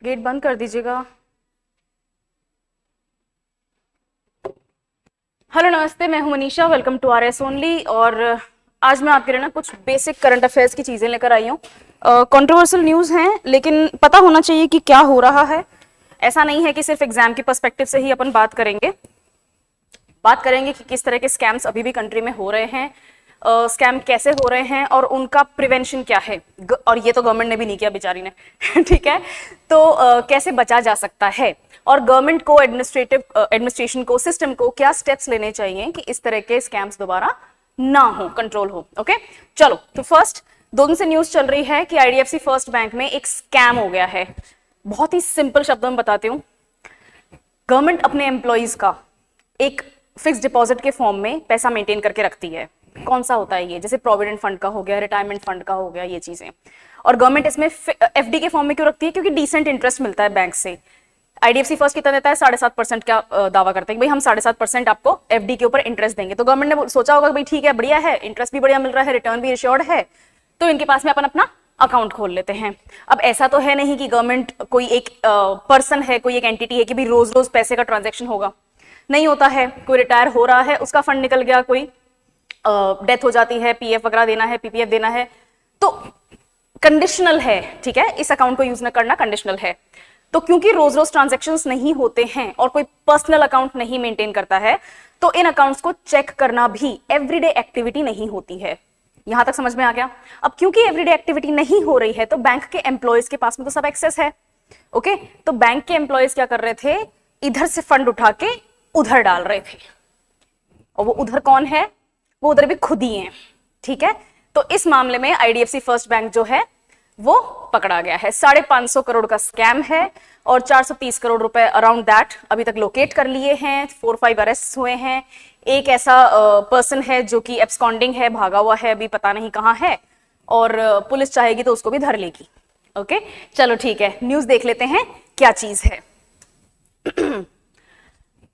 Gate बंद कर दीजिएगा। हेलो नमस्ते, मैं हूं Manisha. Welcome to R S only. और आज मैं आपके लिए ना कुछ बेसिक करंट अफेयर्स की चीजें लेकर आई हूँ। कंट्रोवर्शियल न्यूज हैं, लेकिन पता होना चाहिए कि क्या हो रहा है। ऐसा नहीं है कि सिर्फ एग्जाम के पर्सपेक्टिव से ही अपन बात करेंगे कि किस तरह के स्कैम्स अभी भी कंट्री में हो रहे हैं, स्कैम कैसे हो रहे हैं और उनका प्रिवेंशन क्या है। और ये तो गवर्नमेंट ने भी नहीं किया बेचारी ने ठीक है, तो कैसे बचा जा सकता है और गवर्नमेंट को एडमिनिस्ट्रेशन को सिस्टम को क्या स्टेप्स लेने चाहिए कि इस तरह के स्कैम्स दोबारा ना हो, कंट्रोल हो। ओके, चलो तो फर्स्ट 2 दिन से न्यूज चल रही है कि आईडीएफसी फर्स्ट बैंक में एक स्कैम हो गया है। बहुत ही सिंपल शब्दों में बताती हूँ। गवर्नमेंट अपने एम्प्लॉइज का एक फिक्स डिपॉजिट के फॉर्म में पैसा मेंटेन करके रखती है। कौन सा होता है ये? जैसे प्रोविडेंट फंड का हो गया, रिटायरमेंट फंड का हो गया, ये चीजें। और गवर्नमेंट इसमें एफडी के फॉर्म में क्यों रखती है? क्योंकि डिसेंट इंटरेस्ट मिलता है बैंक से। आईडीएफसी फर्स्ट कितना देता है? 7.5% का दावा करते हैं कि भाई हम 7.5% आपको एफडी के ऊपर इंटरेस्ट देंगे। तो गवर्नमेंट ने सोचा होगा कि भाई ठीक है, बढ़िया है, इंटरेस्ट भी बढ़िया मिल रहा है, रिटर्न भी एश्योर्ड है, तो इनके पास में अपन अपना अकाउंट खोल लेते हैं। अब ऐसा तो है नहीं कि गवर्नमेंट कोई एक पर्सन है, कोई एक एंटिटी है कि भाई रोज रोज पैसे का ट्रांजेक्शन होगा। नहीं होता है। कोई रिटायर हो रहा है, उसका फंड निकल गया, कोई डेथ हो जाती है, पीएफ वगैरह देना है, पीपीएफ देना है, तो कंडीशनल है। ठीक है, इस अकाउंट को यूज न करना कंडीशनल है। तो क्योंकि रोज रोज ट्रांजेक्शंस नहीं होते हैं और कोई पर्सनल अकाउंट नहीं मेंटेन करता है, तो इन अकाउंट्स को चेक करना भी एवरीडे एक्टिविटी नहीं होती है। यहां तक समझ में आ गया? अब क्योंकि एवरीडे एक्टिविटी नहीं हो रही है, तो बैंक के एम्प्लॉयज के पास में तो सब एक्सेस है। ओके, तो बैंक के एम्प्लॉयज क्या कर रहे थे? इधर से फंड उठा के उधर डाल रहे थे। और वो उधर कौन है? वो उधर भी खुद ही है। ठीक है, तो इस मामले में आईडीएफसी फर्स्ट बैंक जो है वो पकड़ा गया है। 550 करोड़ का स्कैम है और 430 करोड़ रुपए अराउंड दैट अभी तक लोकेट कर लिए हैं। 4-5 अरेस्ट हुए हैं। एक ऐसा पर्सन है जो कि एब्सकॉन्डिंग है, भागा हुआ है, अभी पता नहीं कहां है, और पुलिस चाहेगी तो उसको भी धर लेगी। ओके, चलो ठीक है, न्यूज देख लेते हैं क्या चीज है।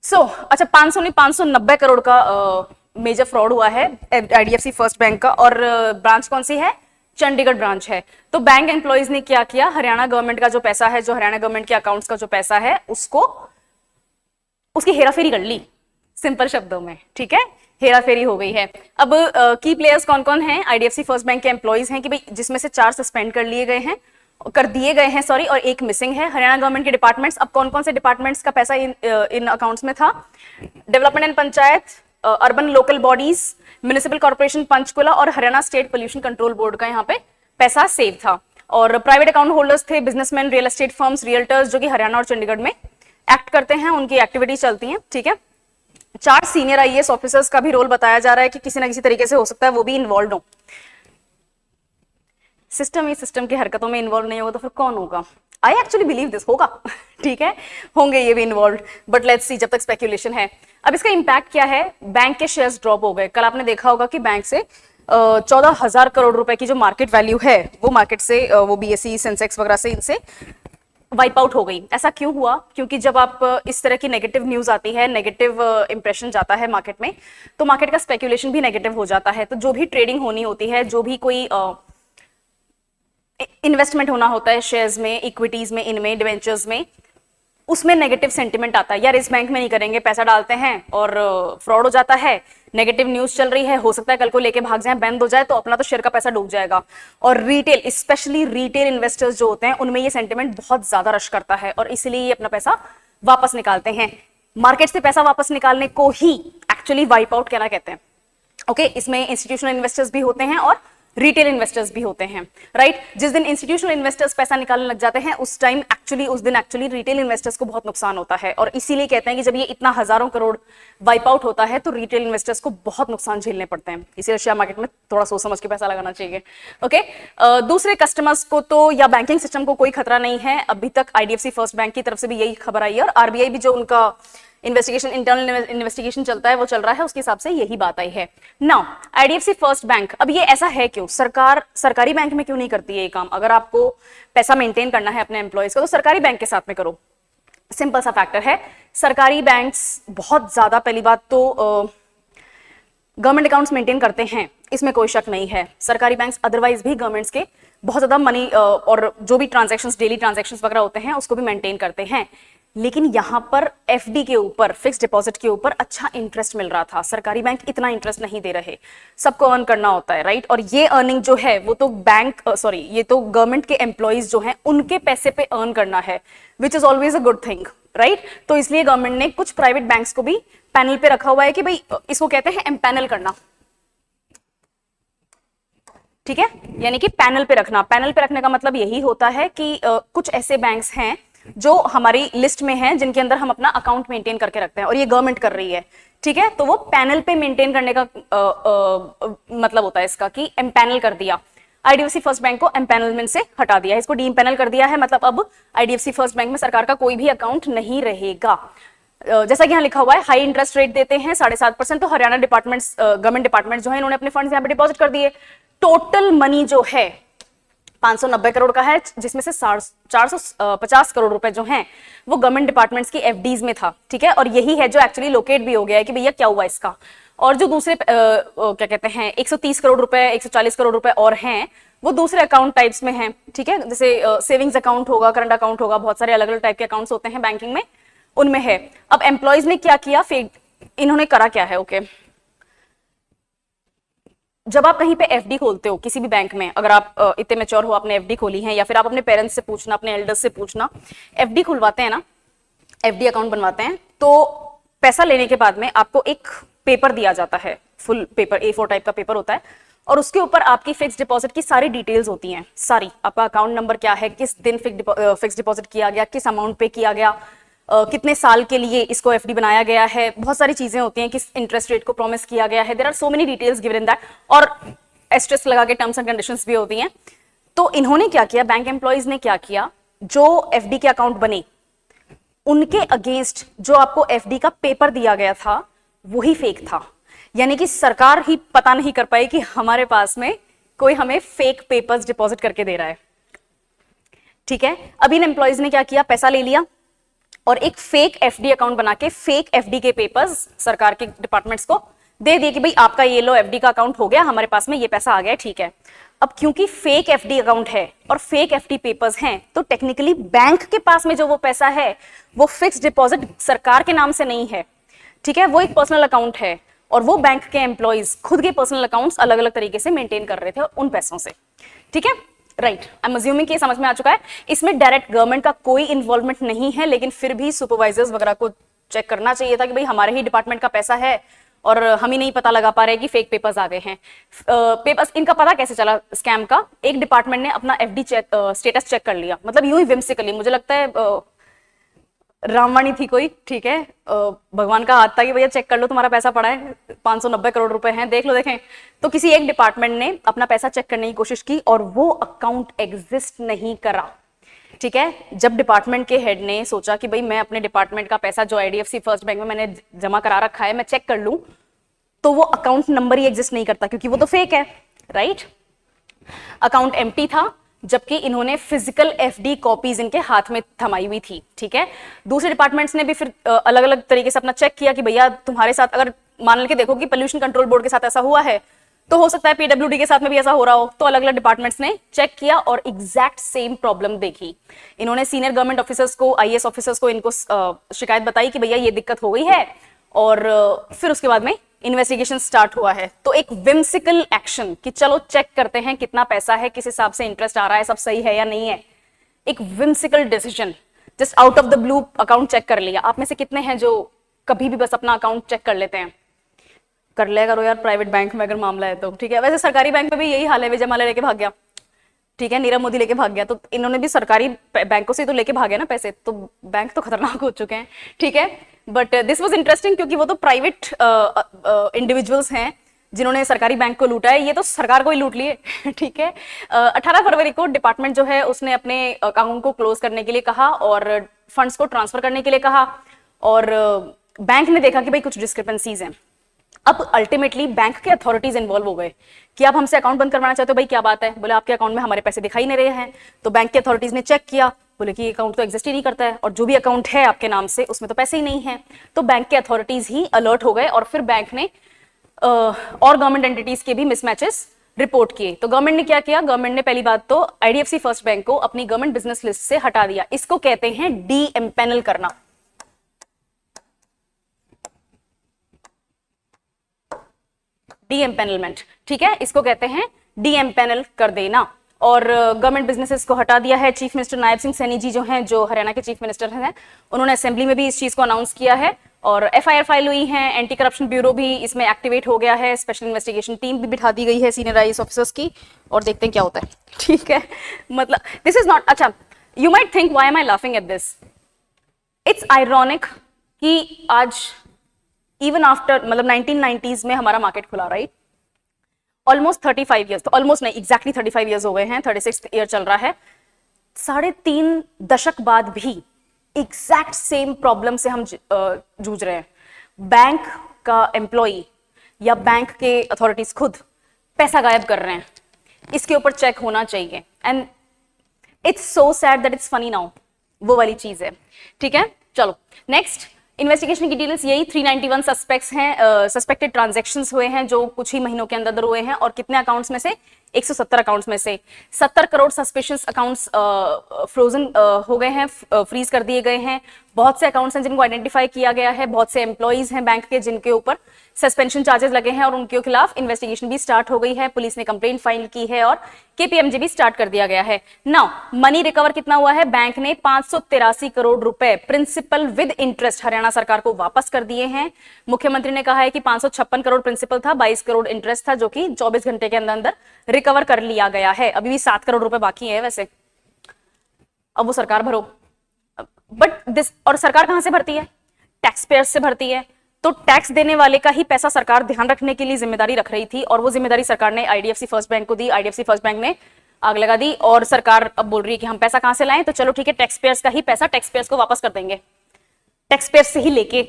अच्छा, 500 नहीं 590 करोड़ का मेजर फ्रॉड हुआ है आईडीएफसी फर्स्ट बैंक का। और ब्रांच कौन सी है? चंडीगढ़ ब्रांच है। तो बैंक एम्प्लॉइज ने क्या किया? हरियाणा गवर्नमेंट का जो पैसा है, जो हरियाणा गवर्नमेंट के अकाउंट्स का जो पैसा है, उसको उसकी हेराफेरी कर ली, सिंपल शब्दों में। ठीक है, हेराफेरी हो गई है। अब की प्लेयर्स कौन कौन हैं? आईडीएफसी फर्स्ट बैंक के एम्प्लॉइज हैं कि भाई, जिसमें से 4 सस्पेंड कर दिए गए हैं सॉरी, और एक मिसिंग है। हरियाणा गवर्नमेंट के डिपार्टमेंट्स। अब कौन कौन से डिपार्टमेंट्स का पैसा इन अकाउंट्स में था? Development and panchayat, urban local bodies, municipal corporation Panchkula और Haryana state pollution control board का यहाँ पे पैसा सेव था। और प्राइवेट अकाउंट होल्डर्स थे businessman, real estate firms, realtors, जो कि हरियाणा और चंडीगढ़ में एक्ट करते हैं, उनकी एक्टिविटीज चलती हैं। ठीक है, 4 सीनियर आईएएस ऑफिसर्स का भी रोल बताया जा रहा है कि किसी ना किसी तरीके से हो सकता है वो भी इन्वॉल्व हो। सिस्टम की हरकतों में इन्वॉल्व नहीं होगा तो फिर कौन होगा? आई एक्चुअली बिलीव दिस होगा ठीक है, होंगे ये भी इन्वॉल्व, बट लेट्स सी, जब तक स्पेक्यूलेशन है। अब इसका इंपैक्ट क्या है? बैंक के शेयर्स ड्रॉप हो गए। कल आपने देखा होगा कि बैंक से 14,000 करोड़ रुपए की जो मार्केट वैल्यू है, वो मार्केट से वो बीएसई सेंसेक्स वगैरह से इनसे वाइप आउट हो गई। ऐसा क्यों हुआ? क्योंकि जब आप इस तरह की नेगेटिव न्यूज आती है, नेगेटिव इंप्रेशन जाता है मार्केट में, तो मार्केट का स्पेक्यूलेशन भी नेगेटिव हो जाता है। तो जो भी ट्रेडिंग होनी होती है, जो भी कोई इन्वेस्टमेंट होना होता है शेयर्स में, इक्विटीज में, इनमें, डिवेंचर्स में, उसमें नेगेटिव सेंटिमेंट आता है। यार इस बैंक में नहीं करेंगे, पैसा डालते हैं और फ्रॉड हो जाता है, नेगेटिव न्यूज चल रही है, हो सकता है कल को लेके भाग जाए, बंद हो जाए, तो अपना तो शेयर का पैसा डूब जाएगा। और रिटेल, स्पेशली रिटेल इन्वेस्टर्स जो होते हैं, उनमें ये सेंटिमेंट बहुत ज्यादा रश करता है और इसीलिए ये अपना पैसा वापस निकालते हैं। मार्केट से पैसा वापस निकालने को ही एक्चुअली वाइप आउट कहना कहते हैं। ओके, इसमें इंस्टीट्यूशनल इन्वेस्टर्स भी होते हैं और रिटेल इन्वेस्टर्स भी होते हैं, राइट। जिस दिन इंस्टीट्यूशनल इन्वेस्टर्स पैसा निकालने लग जाते हैं, उस दिन एक्चुअली रिटेल इन्वेस्टर्स को बहुत नुकसान होता है। और इसीलिए कहते हैं कि जब ये इतना हजारों करोड़ वाइप आउट होता है, तो रिटेल इन्वेस्टर्स को बहुत नुकसान झेलने पड़ते हैं। इसीलिए शेयर मार्केट में थोड़ा सोच समझ के पैसा लगाना चाहिए। ओके, दूसरे कस्टमर्स को तो या बैंकिंग सिस्टम को कोई खतरा नहीं है। अभी तक आईडीएफसी फर्स्ट बैंक की तरफ से भी यही खबर आई है, और आरबीआई भी जो उनका इन्वेस्टिगेशन, इंटरनल इन्वेस्टिगेशन चलता है, वो चल रहा है, उसके हिसाब से यही बात आई है। नाउ आईडीएफसी फर्स्ट बैंक, अब ये ऐसा है क्यों? सरकारी बैंक में क्यों नहीं करती है ये काम? अगर आपको पैसा मेंटेन करना है अपने एम्प्लॉयज का, तो सरकारी बैंक के साथ में करो। सिंपल सा फैक्टर है, सरकारी बैंक्स बहुत ज्यादा, पहली बात तो गवर्नमेंट अकाउंट्स मेंटेन करते हैं, इसमें कोई शक नहीं है। सरकारी बैंक्स अदरवाइज भी गवर्नमेंट्स के बहुत ज्यादा मनी और जो भी ट्रांजैक्शंस, डेली ट्रांजैक्शंस वगैरह होते हैं उसको भी मेंटेन करते हैं। लेकिन यहां पर एफडी के ऊपर, फिक्स डिपॉजिट के ऊपर अच्छा इंटरेस्ट मिल रहा था। सरकारी बैंक इतना इंटरेस्ट नहीं दे रहे, सबको अर्न करना होता है, राइट। और ये अर्निंग जो है वो तो ये तो गवर्नमेंट के एम्प्लॉइज जो हैं उनके पैसे पे अर्न करना है, which is always a good thing, right. तो इसलिए गवर्नमेंट ने कुछ प्राइवेट बैंक्स को भी पैनल पे रखा हुआ है कि भाई इसको कहते हैं एम्पैनल करना, ठीक है, यानी कि पैनल पे रखना। पैनल पे रखने का मतलब यही होता है कि कुछ ऐसे बैंक्स हैं जो हमारी लिस्ट में हैं जिनके अंदर हम अपना अकाउंट मेंटेन करके रखते हैं और ये गवर्नमेंट कर रही है, ठीक है। तो वो पैनल पे मेंटेन करने का मतलब होता है इसका कि एम्पैनल कर दिया। आईडीएफसी फर्स्ट बैंक को एम्पैनलमेंट से हटा दिया, इसको डी एम्पैनल कर दिया है, मतलब अब आईडीएफसी फर्स्ट बैंक में सरकार का कोई भी अकाउंट नहीं रहेगा। जैसा कि यहाँ लिखा हुआ है हाई इंटरेस्ट रेट देते हैं 7.5%, तो हरियाणा डिपार्टमेंट्स, गवर्नमेंट डिपार्टमेंट जो है इन्होंने अपने फंड्स यहाँ पे डिपॉजिट कर दिए। टोटल मनी जो है 590 करोड़ का है, जिसमें से 450 करोड़ रुपए जो हैं वो गवर्नमेंट डिपार्टमेंट्स की एफडीज में था, ठीक है। और यही है जो एक्चुअली लोकेट भी हो गया है कि भैया क्या हुआ इसका। और जो दूसरे क्या कहते हैं 130 करोड़ रुपए, 140 करोड़ रुपए और हैं वो दूसरे अकाउंट टाइप्स में हैं, ठीक है। जैसे सेविंग्स अकाउंट होगा, करंट अकाउंट होगा, बहुत सारे अलग अलग टाइप के अकाउंट्स होते हैं बैंकिंग में, उनमें है। अब एम्प्लॉयज ने क्या किया, इन्होंने करा क्या है, ओके। जब आप कहीं पे एफडी खोलते हो किसी भी बैंक में, अगर आप इतने मैच्योर हो आपने एफडी खोली है, या फिर आप अपने पेरेंट्स से पूछना, अपने एल्डर्स से पूछना, एफडी खुलवाते हैं ना, एफडी अकाउंट बनवाते हैं, तो पैसा लेने के बाद में आपको एक पेपर दिया जाता है, फुल पेपर, A4 टाइप का पेपर होता है, और उसके ऊपर आपकी फिक्स डिपॉजिट की सारी डिटेल्स होती हैं, सारी, आपका अकाउंट नंबर क्या है, किस दिन फिक्स डिपॉजिट किया गया, किस अमाउंट पे किया गया, कितने साल के लिए इसको एफडी बनाया गया है, बहुत सारी चीजें होती हैं, किस इंटरेस्ट रेट को प्रॉमिस किया गया है, there are so many details given in that, और एस्टेरिस्क लगा के टर्म्स एंड कंडीशंस भी होती हैं। तो इन्होंने क्या किया, बैंक एम्प्लॉयज ने क्या किया, जो एफडी के अकाउंट बने उनके अगेंस्ट जो आपको एफडी का पेपर दिया गया था वही फेक था, यानी कि सरकार ही पता नहीं कर पाई कि हमारे पास में कोई हमें फेक पेपर्स डिपॉजिट करके दे रहा है, ठीक है। अब इन एम्प्लॉयज ने क्या किया, पैसा ले लिया और एक फेक एफडी अकाउंट बना के फेक एफडी के पेपर्स सरकार के डिपार्टमेंट्स को दे दिए कि भाई आपका ये लो एफडी का अकाउंट हो गया, हमारे पास में ये पैसा आ गया, ठीक है। अब क्योंकि फेक एफडी अकाउंट है और फेक एफडी पेपर्स हैं, तो टेक्निकली बैंक के पास में जो वो पैसा है वो फिक्स डिपॉजिट सरकार के नाम से नहीं है, ठीक है, वो एक पर्सनल अकाउंट है, और वो बैंक के एम्प्लॉइज खुद के पर्सनल अकाउंट्स अलग अलग तरीके से मेंटेन कर रहे थे उन पैसों से, ठीक है, राइट। आई एम अज्यूमिंग कि समझ में आ चुका है। इसमें डायरेक्ट गवर्नमेंट का कोई इन्वॉल्वमेंट नहीं है, लेकिन फिर भी सुपरवाइजर्स वगैरह को चेक करना चाहिए था कि भाई हमारे ही डिपार्टमेंट का पैसा है और हम ही नहीं पता लगा पा रहे कि फेक पेपर्स आ गए हैं। पेपर्स, इनका पता कैसे चला स्कैम का, एक डिपार्टमेंट ने अपना एफडी स्टेटस चेक कर लिया, मतलब यूं ही विम्सिकली, मुझे लगता है रामवाणी थी कोई, ठीक है, भगवान का हाथ था कि भैया चेक कर लो तुम्हारा पैसा पड़ा है, 590 करोड़ रुपए हैं, देख लो, देखें। तो किसी एक डिपार्टमेंट ने अपना पैसा चेक करने की कोशिश की और वो अकाउंट एग्जिस्ट नहीं करा, ठीक है। जब डिपार्टमेंट के हेड ने सोचा कि भाई मैं अपने डिपार्टमेंट का पैसा जो आईडीएफसी फर्स्ट बैंक में मैंने जमा करा रखा है मैं चेक कर लूं, तो वो अकाउंट नंबर ही एग्जिस्ट नहीं करता क्योंकि वो तो फेक है, राइट। अकाउंट एम्प्टी था, जबकि इन्होंने फिजिकल एफडी कॉपीज इनके हाथ में थमाई हुई थी, ठीक है। दूसरे डिपार्टमेंट्स ने भी फिर अलग अलग तरीके से अपना चेक किया कि भैया तुम्हारे साथ, अगर मान के देखो कि पोल्यूशन कंट्रोल बोर्ड के साथ ऐसा हुआ है तो हो सकता है पीडब्ल्यूडी के साथ में भी ऐसा हो रहा हो, तो अलग अलग डिपार्टमेंट्स ने चेक किया और एग्जैक्ट सेम प्रॉब्लम देखी। इन्होंने सीनियर गवर्नमेंट ऑफिसर्स को, आईएएस ऑफिसर्स को इनको शिकायत बताई कि भैया ये दिक्कत हो गई है, और फिर उसके बाद में इन्वेस्टिगेशन स्टार्ट हुआ है। तो एक विम्सिकल एक्शन कि चलो चेक करते हैं कितना पैसा है, किस हिसाब से इंटरेस्ट आ रहा है, सब सही है या नहीं है, एक whimsical decision, just out of the blue account check कर लिया। आप में से कितने हैं जो कभी भी बस अपना अकाउंट चेक कर लेते हैं? कर लिया करो यार, प्राइवेट बैंक में अगर मामला है तो, ठीक है। वैसे सरकारी बैंक में भी यही हाल है, विजय माल्या लेके भाग गया, ठीक है, नीरव मोदी लेके भाग गया, तो इन्होंने भी सरकारी बैंकों से तो लेके भागे ना पैसे, तो बैंक तो खतरनाक हो चुके हैं, ठीक है। बट दिस वाज इंटरेस्टिंग क्योंकि वो तो प्राइवेट इंडिविजुअल्स हैं जिन्होंने सरकारी बैंक को लूटा है, ये तो सरकार को ही लूट लिए, ठीक है। 18 फरवरी को डिपार्टमेंट जो है उसने अपने अकाउंट को क्लोज करने के लिए कहा और फंड्स को ट्रांसफर करने के लिए कहा, और बैंक ने देखा कि भाई कुछ डिस्क्रिपेंसीज हैं। अब अल्टीमेटली बैंक के अथॉरिटीज इन्वॉल्व हो गए कि आप हमसे अकाउंट बंद करवाना चाहते हो, भाई क्या बात है? बोले आपके अकाउंट में हमारे पैसे दिखाई नहीं रहे हैं। तो बैंक के अथॉरिटीज ने चेक किया, बोले कि अकाउंट तो एग्जिस्ट ही नहीं करता है और जो भी अकाउंट है आपके नाम से उसमें तो पैसे ही नहीं है। तो बैंक के अथॉरिटीज ही अलर्ट हो गए और फिर बैंक ने और गवर्नमेंट एंटिटीज के भी मिसमैचेस रिपोर्ट किए। तो गवर्नमेंट ने क्या किया, गवर्नमेंट ने पहली बात तो आईडीएफसी फर्स्ट बैंक को अपनी गवर्नमेंट बिजनेस लिस्ट से हटा दिया। इसको कहते हैं डी एम्पैनल करना। डी एम्पैनलमेंट, ठीक है, इसको कहते हैं डी एम्पैनल कर देना। और गवर्नमेंट बिजनेसेस को हटा दिया है। चीफ मिनिस्टर नायब सिंह सैनी जी जो हैं, जो हरियाणा के चीफ मिनिस्टर हैं, उन्होंने असेंबली में भी इस चीज को अनाउंस किया है और एफआईआर फाइल हुई है। एंटी करप्शन ब्यूरो भी इसमें एक्टिवेट हो गया है। स्पेशल इन्वेस्टिगेशन टीम भी बिठा दी गई है सीनियर आईएएस ऑफिसर्स की, और देखते हैं क्या होता है। ठीक है, मतलब दिस इज नॉट, अच्छा you might think why am I laughing at this. It's ironic कि आज इवन आफ्टर, मतलब 1990s में हमारा मार्केट खुला, राइट, ऑलमोस्ट 35 ईयर्स, तो ऑलमोस्ट नहीं, एग्जैक्टली 35 ईयर्स हो गए हैं, 36th ईयर चल रहा है। 3.5 दशक बाद भी एग्जैक्ट सेम प्रॉब्लम से हम जूझ रहे हैं। बैंक का एम्प्लॉय या बैंक के अथॉरिटीज खुद पैसा गायब कर रहे हैं, इसके ऊपर चेक होना चाहिए। And it's so sad that it's funny now, वो वाली चीज है। ठीक है, चलो नेक्स्ट, इन्वेस्टिगेशन की डिटेल्स यही 391 सस्पेक्ट्स हैं, सस्पेक्टेड ट्रांजैक्शंस हुए हैं जो कुछ ही महीनों के अंदर हुए हैं। और कितने अकाउंट्स में से, 170 अकाउंट्स में से 70 करोड़ सस्पिशियस अकाउंट्स फ्रोजन हो गए हैं, फ्रीज कर दिए गए हैं। बहुत से अकाउंट्स हैं जिनको आइडेंटिफाई किया गया है, बहुत से एम्प्लॉइज हैं बैंक के जिनके ऊपर सस्पेंशन चार्जेस लगे हैं और उनके खिलाफ इन्वेस्टिगेशन भी स्टार्ट हो गई है। पुलिस ने कंप्लेंट फाइल की है और केपीएमजी भी स्टार्ट कर दिया गया है। नाउ मनी रिकवर कितना हुआ है, बैंक ने 583 करोड़ रुपए प्रिंसिपल विद इंटरेस्ट हरियाणा सरकार को वापस कर दिए हैं। मुख्यमंत्री ने कहा है कि 556 करोड़ प्रिंसिपल था, 22 करोड़ इंटरेस्ट था, जो कि 24 घंटे के अंदर अंदर रिकवर कर लिया गया है। अभी भी 7 करोड़ रुपए बाकी है वैसे, अब वो सरकार भरो। बट दिस, और सरकार कहां से भरती है, टैक्स पेयर्स से भरती है। तो टैक्स देने वाले का ही पैसा सरकार ध्यान रखने के लिए जिम्मेदारी रख रही थी, और वो जिम्मेदारी सरकार ने आईडीएफसी फर्स्ट बैंक को दी। आईडीएफसी फर्स्ट बैंक ने आग लगा दी और सरकार अब बोल रही है कि हम पैसा कहां से लाएं, तो चलो ठीक है, टैक्स पेयर्स का ही पैसा टैक्स पेयर्स को वापस कर देंगे, टैक्स पेयर्स से ही लेके।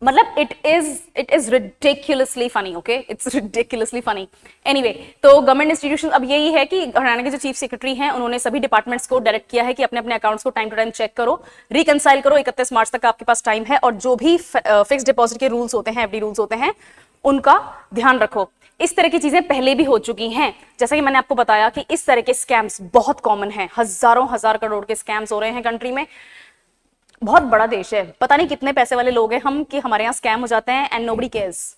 मतलब it is ridiculously funny, okay, it's ridiculously funny. Anyway, तो गवर्नमेंट इंस्टीट्यूशन अब यही है कि हरियाणा के जो चीफ सेक्रेटरी हैं, उन्होंने सभी डिपार्टमेंट्स को डायरेक्ट किया है कि अपने अपने अकाउंट्स को टाइम टू टाइम चेक करो, रिकंसाइल करो। 31 मार्च तक आपके पास टाइम है, और जो भी फिक्स डिपॉजिट के रूल्स होते हैं, एफडी रूल्स होते हैं, उनका ध्यान रखो। इस तरह की चीजें पहले भी हो चुकी हैं, जैसा कि मैंने आपको बताया कि इस तरह के स्कैम्स बहुत कॉमन हैं। हजारों हजार करोड़ के स्कैम्स हो रहे हैं कंट्री में। बहुत बड़ा देश है, पता नहीं कितने पैसे वाले लोग हैं हम कि हमारे यहाँ स्कैम हो जाते हैं एंड नोबडी केयर्स।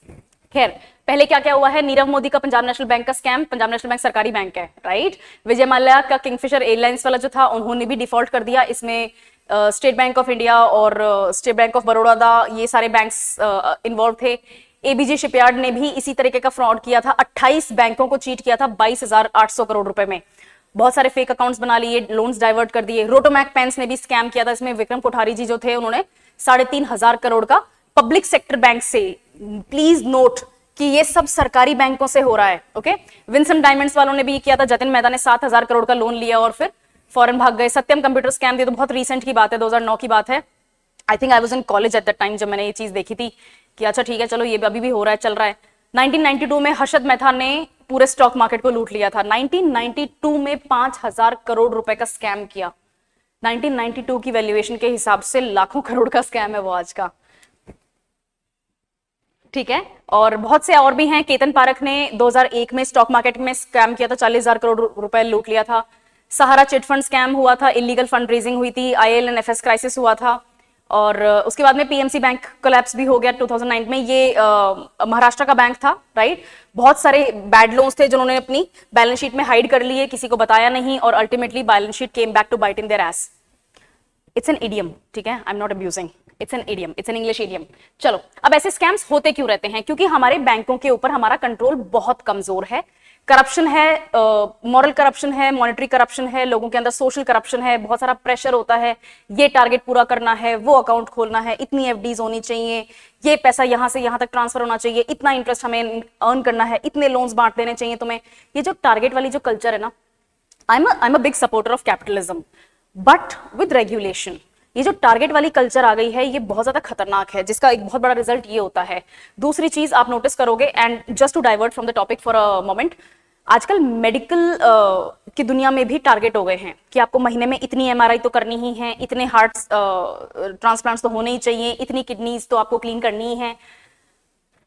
खैर, पहले क्या क्या हुआ है, नीरव मोदी का पंजाब नेशनल बैंक का स्कैम। पंजाब नेशनल बैंक सरकारी बैंक है, राइट। विजय माल्या का किंगफिशर एयरलाइंस वाला जो था, उन्होंने भी डिफॉल्ट कर दिया। इसमें स्टेट बैंक ऑफ इंडिया और स्टेट बैंक ऑफ बड़ौदा, ये सारे बैंक्स इन्वॉल्व थे। एबीजे शिपयार्ड ने भी इसी तरीके का फ्रॉड किया था, 28 बैंकों को चीट किया था 22,800 करोड़ रुपए में। बहुत सारे फेक अकाउंट्स बना लिए, लोन्स डाइवर्ट कर दिए। रोटोमैक पेंस ने भी स्कैम किया था, इसमें विक्रम कोठारी जी जो थे, उन्होंने 3,500 करोड़ का पब्लिक सेक्टर बैंक से, प्लीज नोट कि ये सब सरकारी बैंकों से हो रहा है, ओके। विंसन डायमंड्स वालों ने भी किया था, जतिन मेहता ने 7,000 करोड़ का लोन लिया और फिर फॉरेन भाग गए। सत्यम कंप्यूटर स्कैम, ये तो बहुत रिसेंट की बात है, 2009 की बात है। I think I was in college at that time जब मैंने ये चीज देखी थी कि अच्छा ठीक है, चलो ये अभी भी हो रहा है, चल रहा है। 1992 में हर्षद मेहता ने पूरे स्टॉक मार्केट को लूट लिया था। 1992 में 5,000 करोड़ रुपए का स्कैम किया। 1992 की वैल्यूएशन के हिसाब से लाखों करोड़ का स्कैम है वो आज का, ठीक है। और बहुत से और भी हैं। केतन पारख ने 2001 में स्टॉक मार्केट में स्कैम किया था, 40,000 करोड़ रुपए लूट लिया था। सहारा चिट फंड स्कैम हुआ था, इलीगल फंड रेजिंग हुई थी, IL&FS क्राइसिस हुआ था, और उसके बाद में पीएमसी बैंक कोलैप्स भी हो गया 2009 में। ये महाराष्ट्र का बैंक था, राइट। बहुत सारे बैड लोन्स थे जिन्होंने अपनी बैलेंस शीट में हाइड कर लिए, किसी को बताया नहीं, और ultimately balance sheet came back to bite in their ass. It's an idiom, ठीक है, I am not abusing, it's an idiom, it's an English idiom. चलो, अब ऐसे स्कैम्स होते क्यों रहते हैं, क्योंकि हमारे बैंकों के ऊपर हमारा कंट्रोल बहुत कमजोर है। करप्शन है, मॉरल करप्शन है, मॉनेटरी करप्शन है, लोगों के अंदर सोशल करप्शन है, बहुत सारा प्रेशर होता है, ये टारगेट पूरा करना है, वो अकाउंट खोलना है, इतनी एफडीज होनी चाहिए, ये पैसा यहां से यहां तक ट्रांसफर होना चाहिए, इतना इंटरेस्ट हमें अर्न करना है, इतने लोन्स बांट देने चाहिए तुम्हें। ये जो टारगेट वाली जो कल्चर है ना, I am a big supporter of capitalism, but with regulation. ये जो टारगेट वाली कल्चर आ गई है, ये बहुत ज्यादा खतरनाक है, जिसका एक बहुत बड़ा रिजल्ट ये होता है। दूसरी चीज आप नोटिस करोगे, and just to divert from the topic for a moment, आजकल मेडिकल की दुनिया में भी टारगेट हो गए हैं कि आपको महीने में इतनी एमआरआई तो करनी ही है, इतने हार्ट ट्रांसप्लांट्स तो होने ही चाहिए, इतनी किडनीज तो आपको क्लीन करनी ही है।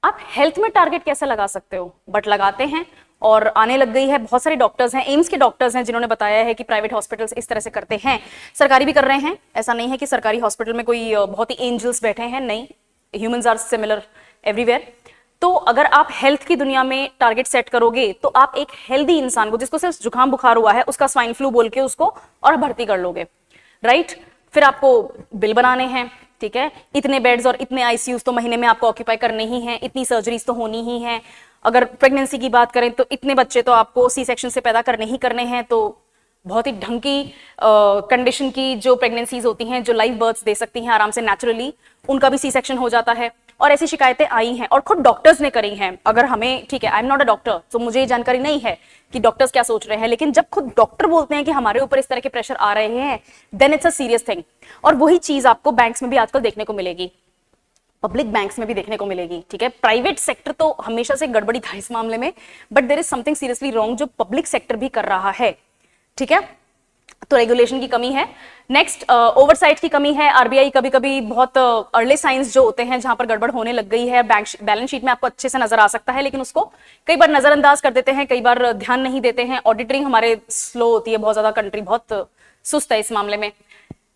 आप हेल्थ में टारगेट कैसे लगा सकते हो, बट लगाते हैं और आने लग गई है। बहुत सारे डॉक्टर्स हैं, एम्स के डॉक्टर्स हैं जिन्होंने बताया है कि प्राइवेट हॉस्पिटल्स इस तरह से करते हैं, सरकारी भी कर रहे हैं। ऐसा नहीं है कि सरकारी हॉस्पिटल में कोई बहुत ही एंजल्स बैठे हैं, नहीं, ह्यूमंस आर सिमिलर एवरीवेयर। तो अगर आप हेल्थ की दुनिया में टारगेट सेट करोगे तो आप एक हेल्दी इंसान को, जिसको सिर्फ जुकाम बुखार हुआ है, उसका स्वाइन फ्लू बोल के उसको और भर्ती कर लोगे, राइट। फिर आपको बिल बनाने हैं, ठीक है, इतने बेड्स और इतने आईसीयूज तो महीने में आपको ऑक्यूपाई करने ही हैं, इतनी सर्जरीज तो होनी ही हैं। अगर प्रेगनेंसी की बात करें तो इतने बच्चे तो आपको सी सेक्शन से पैदा करने ही करने हैं। तो बहुत ही ढंग की कंडीशन की जो प्रेगनेंसीज होती हैं, जो लाइव बर्थ्स दे सकती हैं आराम से नेचुरली, उनका भी सी सेक्शन हो जाता है। और ऐसी शिकायतें आई हैं और खुद डॉक्टर्स ने करी हैं। अगर हमें, ठीक है, I am not a doctor, तो मुझे ये जानकारी नहीं है कि डॉक्टर्स क्या सोच रहे हैं, लेकिन जब खुद डॉक्टर बोलते हैं कि हमारे ऊपर इस तरह के प्रेशर आ रहे हैं, then it's a serious thing. और वही चीज आपको बैंक्स में भी आजकल देखने को मिलेगी, पब्लिक बैंक्स में भी देखने को मिलेगी, ठीक है। प्राइवेट सेक्टर तो हमेशा से गड़बड़ी था इस मामले में, but there is something seriously wrong जो पब्लिक सेक्टर भी कर रहा है, ठीक है। तो रेगुलेशन की कमी है। नेक्स्ट, ओवरसाइट की कमी है। आरबीआई कभी कभी बहुत अर्ली साइंस जो होते हैं जहां पर गड़बड़ होने लग गई है, बैंक बैलेंस शीट में आपको अच्छे से नजर आ सकता है, लेकिन उसको कई बार नजरअंदाज कर देते हैं, कई बार ध्यान नहीं देते हैं। ऑडिटिंग हमारे स्लो होती है बहुत ज्यादा, कंट्री बहुत सुस्त है इस मामले में।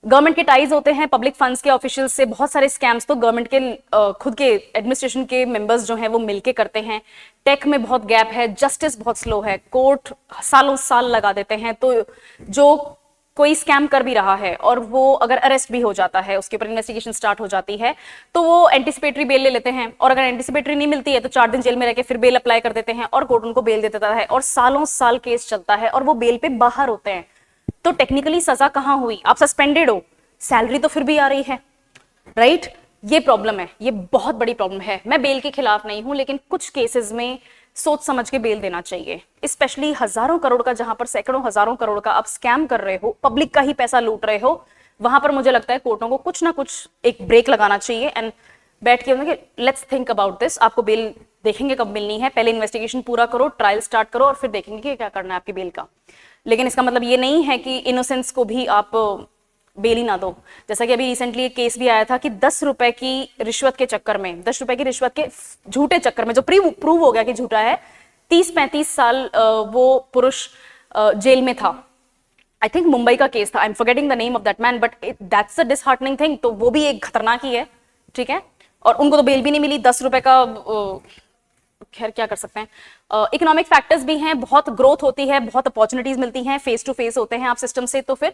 गवर्नमेंट के टाइज होते हैं पब्लिक फंड्स के ऑफिशियल्स से, बहुत सारे स्कैम्स तो गवर्नमेंट के खुद के एडमिनिस्ट्रेशन के मेंबर्स जो हैं वो मिलके करते हैं। टेक में बहुत गैप है, जस्टिस बहुत स्लो है, कोर्ट सालों साल लगा देते हैं। तो जो कोई स्कैम कर भी रहा है और वो अगर अरेस्ट भी हो जाता है, उसके ऊपर इन्वेस्टिगेशन स्टार्ट हो जाती है, तो वो एंटिसिपेटरी बेल ले लेते हैं, और अगर एंटिसिपेटरी नहीं मिलती है तो 4 दिन जेल में रह के फिर बेल अप्लाई कर देते हैं और कोर्ट उनको बेल दे देता है, और सालों साल केस चलता है और वो बेल पे बाहर होते हैं। तो टेक्निकली सजा कहां हुई, आप सस्पेंडेड हो, सैलरी तो फिर भी आ रही है, राइट। ये प्रॉब्लम है, ये बहुत बड़ी प्रॉब्लम है। मैं बेल के खिलाफ नहीं हूं, लेकिन कुछ केसेस में सोच समझ के बेल देना चाहिए, स्पेशली हजारों करोड़ का, जहां पर सैकड़ों हजारों करोड़ का आप स्कैम कर रहे हो, पब्लिक का ही पैसा लूट रहे हो, वहां पर मुझे लगता है कोर्टों को कुछ ना कुछ एक ब्रेक लगाना चाहिए एंड बैठ के लेट्स थिंक अबाउट दिस। आपको बेल देखेंगे कब मिलनी है, पहले इन्वेस्टिगेशन पूरा करो, ट्रायल स्टार्ट करो, और फिर देखेंगे कि क्या करना है आपकी बेल का। लेकिन इसका मतलब ये नहीं है कि इनोसेंस को भी आप बेल ही ना दो। जैसा कि अभी रिसेंटली एक केस भी आया था कि 10 रुपए की रिश्वत के चक्कर में, 10 रुपए की रिश्वत के झूठे चक्कर में, जो प्रूव हो गया कि झूठा है, 30-35 साल वो पुरुष जेल में था। आई थिंक मुंबई का केस था, I am forgetting the name of that man, but that's a disheartening thing. तो वो भी एक खतरनाक ही है, ठीक है। और उनको तो बेल भी नहीं मिली, 10 रुपए का, खैर क्या कर सकते हैं। इकोनॉमिक फैक्टर्स भी हैं, बहुत ग्रोथ होती है, बहुत अपॉर्चुनिटीज मिलती हैं, फेस टू फेस होते हैं आप सिस्टम से, तो फिर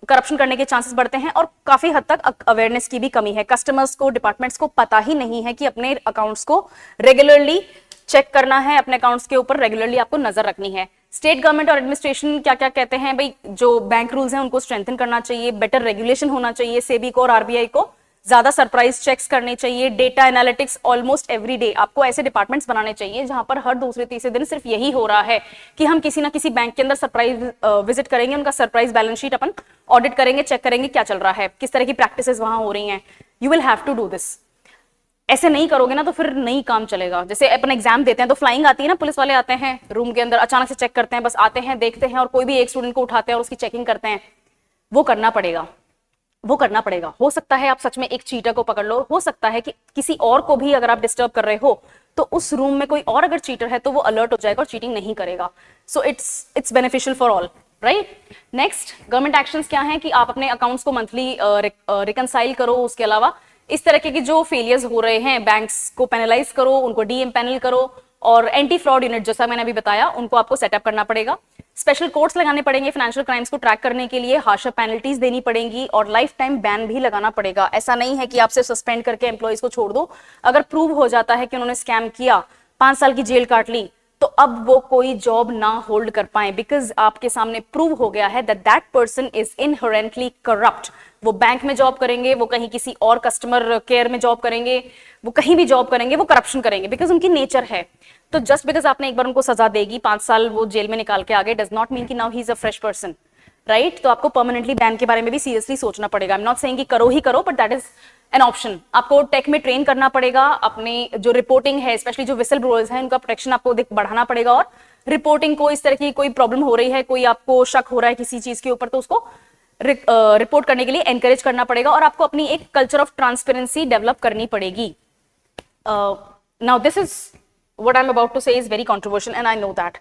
करप्शन करने के चांसेस बढ़ते हैं। और काफी हद तक अवेयरनेस की भी कमी है, कस्टमर्स को, डिपार्टमेंट्स को पता ही नहीं है कि अपने अकाउंट्स को रेगुलरली चेक करना है, अपने अकाउंट्स के ऊपर रेगुलरली आपको नजर रखनी है। स्टेट गवर्नमेंट और एडमिनिस्ट्रेशन क्या क्या कहते हैं भाई, जो बैंक रूल्स हैं उनको स्ट्रेंथन करना चाहिए, बेटर रेगुलेशन होना चाहिए, सेबी को और आरबीआई को ज्यादा सरप्राइज चेक्स करने चाहिए, data analytics almost every day. आपको ऐसे डिपार्टमेंट्स बनाने चाहिए जहां पर हर दूसरे तीसरे दिन सिर्फ यही हो रहा है कि हम किसी ना किसी बैंक के अंदर सरप्राइज विजिट करेंगे, उनका सरप्राइज बैलेंस शीट अपन ऑडिट करेंगे, चेक करेंगे क्या चल रहा है, किस तरह की प्रैक्टिसेस वहां हो रही हैं। You will have to do this. ऐसे नहीं करोगे ना तो फिर नहीं काम चलेगा। जैसे अपन एग्जाम देते हैं तो फ्लाइंग आती है ना, पुलिस वाले आते हैं रूम के अंदर, अचानक से चेक करते हैं, बस आते हैं, देखते हैं और कोई भी एक स्टूडेंट को उठाते हैं और उसकी चेकिंग करते हैं। वो करना पड़ेगा, वो करना पड़ेगा। हो सकता है आप सच में एक चीटर को पकड़ लो, हो सकता है कि किसी और को भी अगर आप डिस्टर्ब कर रहे हो तो उस रूम में कोई और अगर चीटर है तो वो अलर्ट हो जाएगा और चीटिंग नहीं करेगा। So it's beneficial for all, right. Next, government actions क्या है कि आप अपने अकाउंट्स को मंथली रिकंसाइल करो। उसके अलावा इस तरह के जो फेलियर्स हो रहे हैं, बैंक्स को पेनलाइज करो, उनको डीएमपैनल करो, और एंटी फ्रॉड यूनिट जैसा मैंने अभी बताया उनको आपको सेटअप करना पड़ेगा। स्पेशल कोर्ट्स लगाने पड़ेंगे फाइनेंशियल क्राइम्स को ट्रैक करने के लिए, हार्शर पेनल्टीज देनी पड़ेंगी, और लाइफ टाइम बैन भी लगाना पड़ेगा। ऐसा नहीं है कि आप सिर्फ सस्पेंड करके एम्प्लॉइज को छोड़ दो। अगर प्रूव हो जाता है कि उन्होंने स्कैम किया, 5 साल की जेल काट ली, तो अब वो कोई जॉब ना होल्ड कर पाए, बिकॉज आपके सामने प्रूव हो गया है that person is inherently corrupt. वो बैंक में जॉब करेंगे, वो कहीं किसी और कस्टमर केयर में जॉब करेंगे, वो कहीं भी जॉब करेंगे, वो करप्शन करेंगे, बिकॉज उनकी नेचर है। तो जस्ट बिकॉज आपने एक बार उनको सजा देगी, 5 साल वो जेल में निकाल के आगे, डज नॉट मीन कि now he is a fresh person, right. तो आपको परमानेंटली बैन के बारे में भी सीरियसली सोचना पड़ेगा। आई एम नॉट सेइंग कि करो ही करो, but that is an option. आपको टेक में ट्रेन करना पड़ेगा, अपने जो रिपोर्टिंग है, स्पेशली जो विसल ब्लोअर्स हैं, उनका प्रोटेक्शन आपको बढ़ाना पड़ेगा, और रिपोर्टिंग को, इस तरह की कोई प्रॉब्लम हो रही है, कोई आपको शक हो रहा है किसी चीज के ऊपर, तो उसको रिपोर्ट करने के लिए एनकरेज करना पड़ेगा, और आपको अपनी एक कल्चर ऑफ ट्रांसपेरेंसी डेवलप करनी पड़ेगी। Now, this is what I'm about to say is very controversial, and I know that,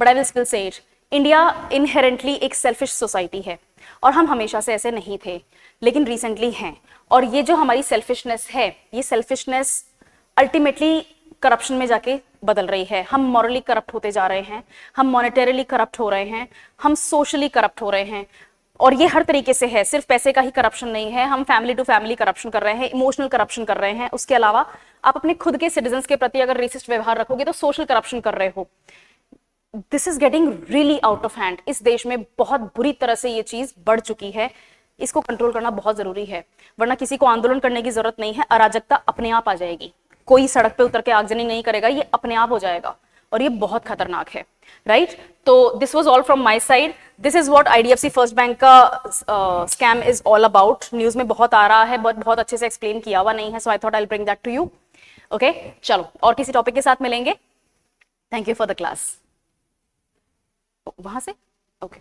but I will still say it. India inherently एक selfish society है, और हम हमेशा से ऐसे नहीं थे, लेकिन recently हैं. और ये जो हमारी selfishness है, ये selfishness ultimately corruption में जाके बदल रही है. हम morally corrupt होते जा रहे हैं, हम monetarily corrupt हो रहे हैं, हम socially corrupt हो रहे हैं. और ये हर तरीके से है, सिर्फ पैसे का ही करप्शन नहीं है, हम फैमिली टू फैमिली करप्शन कर रहे हैं, इमोशनल करप्शन कर रहे हैं. उसके अलावा आप अपने खुद के सिटीजन्स के प्रति अगर रेसिस्ट व्यवहार रखोगे तो सोशल करप्शन कर रहे हो. This is getting really out of hand. इस देश में बहुत बुरी तरह से ये चीज बढ़ चुकी है. इसको कंट्रोल करना बहुत जरूरी है, वरना किसी को आंदोलन करने की जरूरत नहीं है. अराजकता अपने आप आ जाएगी. कोई सड़क पे उतर के आगजनी नहीं करेगा, ये अपने आप हो जाएगा, और ये बहुत खतरनाक है. राइट? तो this was all from my side. This is what IDFC first bank का scam is all about. News में बहुत आ रहा है, बट बहुत अच्छे से एक्सप्लेन किया हुआ नहीं है, so I thought I will bring that to you. Okay, चलो और किसी टॉपिक के साथ मिलेंगे. Thank you for the class. वहां से ओके.